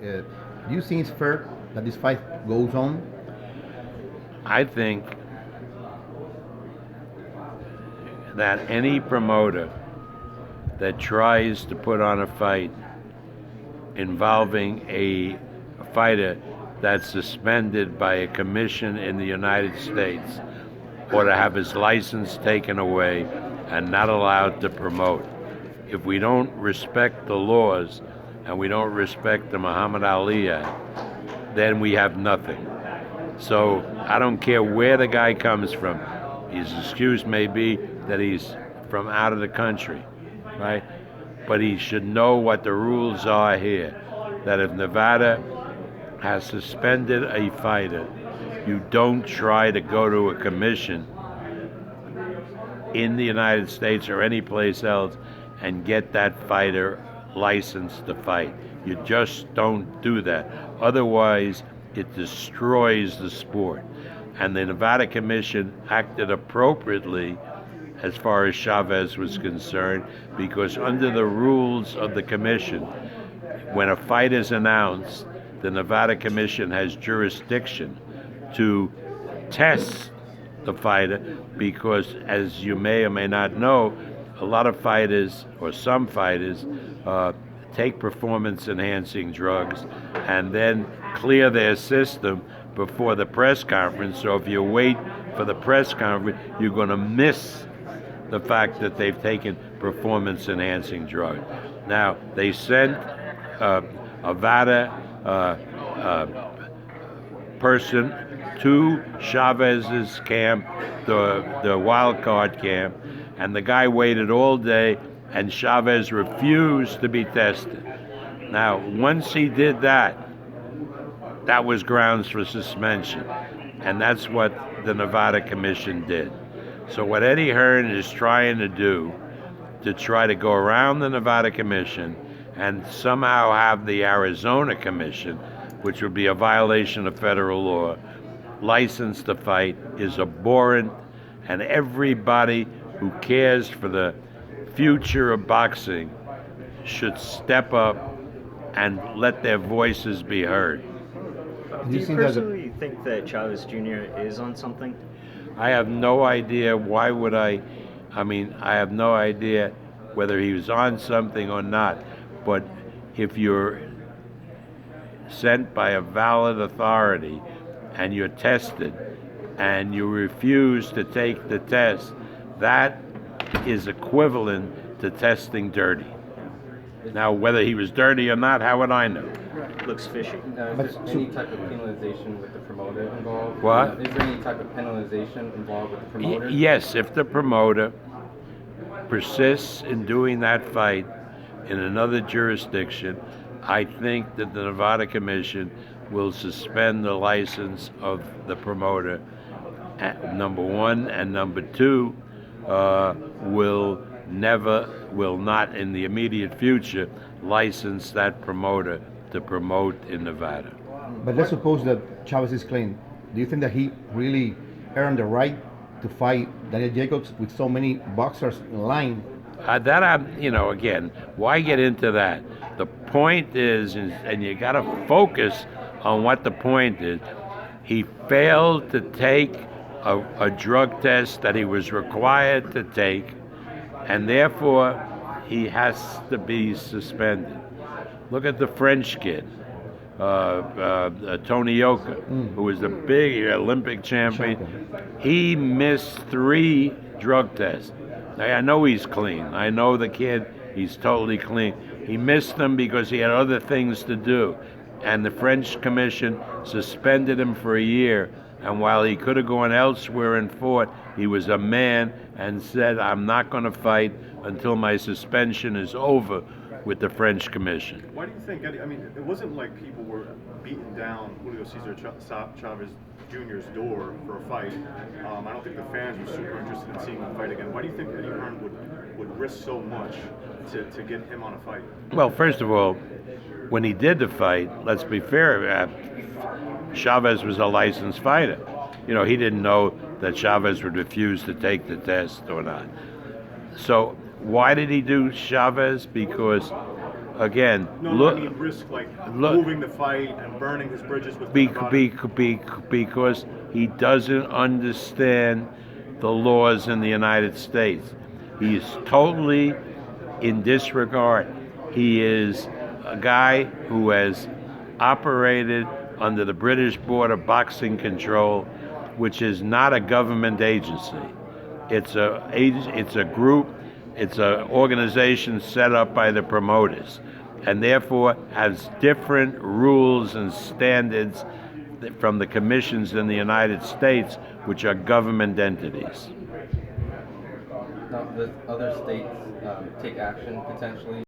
Do you think it's fair that this fight goes on? I think that any promoter that tries to put on a fight involving a fighter that's suspended by a commission in the United States or to have his license taken away and not allowed to promote. If we don't respect the laws and we don't respect the Muhammad Ali Act, then we have nothing. So I don't care where the guy comes from. His excuse may be that he's from out of the country, right? But he should know what the rules are here. That if Nevada has suspended a fighter, you don't try to go to a commission in the United States or any place else and get that fighter licensed to fight. You just don't do that. Otherwise, it destroys the sport. And the Nevada Commission acted appropriately as far as Chavez was concerned, because under the rules of the commission, when a fight is announced, the Nevada Commission has jurisdiction to test the fighter, because as you may or may not know, a lot of fighters, or some fighters, take performance-enhancing drugs and then clear their system before the press conference. So if you wait for the press conference, you're going to miss the fact that they've taken performance-enhancing drugs. Now, they sent a VADA person to Chavez's camp, the wild card camp, and the guy waited all day, and Chavez refused to be tested. Now, once he did that, that was grounds for suspension, and that's what the Nevada Commission did. So what Eddie Hearn is trying to do, to try to go around the Nevada Commission and somehow have the Arizona Commission, which would be a violation of federal law, license to fight, is abhorrent, and everybody who cares for the future of boxing should step up and let their voices be heard. Do you personally think that Chavez Jr. is on something? I have no idea. Why would I? I mean, I have no idea whether he was on something or not. But if you're sent by a valid authority and you're tested and you refuse to take the test, that is equivalent to testing dirty. Now, whether he was dirty or not, how would I know? Looks fishy. Is there any type of penalization with the promoter involved? What? Is there any type of penalization involved with the promoter? Yes, if the promoter persists in doing that fight in another jurisdiction, I think that the Nevada Commission will suspend the license of the promoter, number one, and number two, will not in the immediate future license that promoter to promote in Nevada. But let's suppose that Chavez is clean. Do you think that he really earned the right to fight Daniel Jacobs with so many boxers in line? Again, why get into that? The point is, and you got to focus on what the point is. He failed to take a drug test that he was required to take, and therefore he has to be suspended. Look at the French kid, Tony Yoka, who was the big Olympic champion. He missed 3 drug tests. Now, I know he's clean. I know the kid, he's totally clean. He missed them because he had other things to do. And the French Commission suspended him for a year. And while he could have gone elsewhere and fought, he was a man and said, I'm not going to fight until my suspension is over with the French Commission. Why do you think, Eddie, I mean, it wasn't like people were beating down Julio Cesar Chavez Jr.'s door for a fight. I don't think the fans were super interested in seeing him fight again. Why do you think Eddie Hearn would risk so much to get him on a fight? Well, first of all, when he did the fight, let's be fair, Chavez was a licensed fighter. He didn't know that Chavez would refuse to take the test or not. So why did he do Chavez? Because again, No, look, I mean risk like look- moving the fight and burning his bridges with be, Nevada. because he doesn't understand the laws in the United States. He is totally in disregard. He is a guy who has operated under the British Board of Boxing Control, which is not a government agency. It's a group, it's an organization set up by the promoters, and therefore has different rules and standards from the commissions in the United States, which are government entities. Now, does other states take action potentially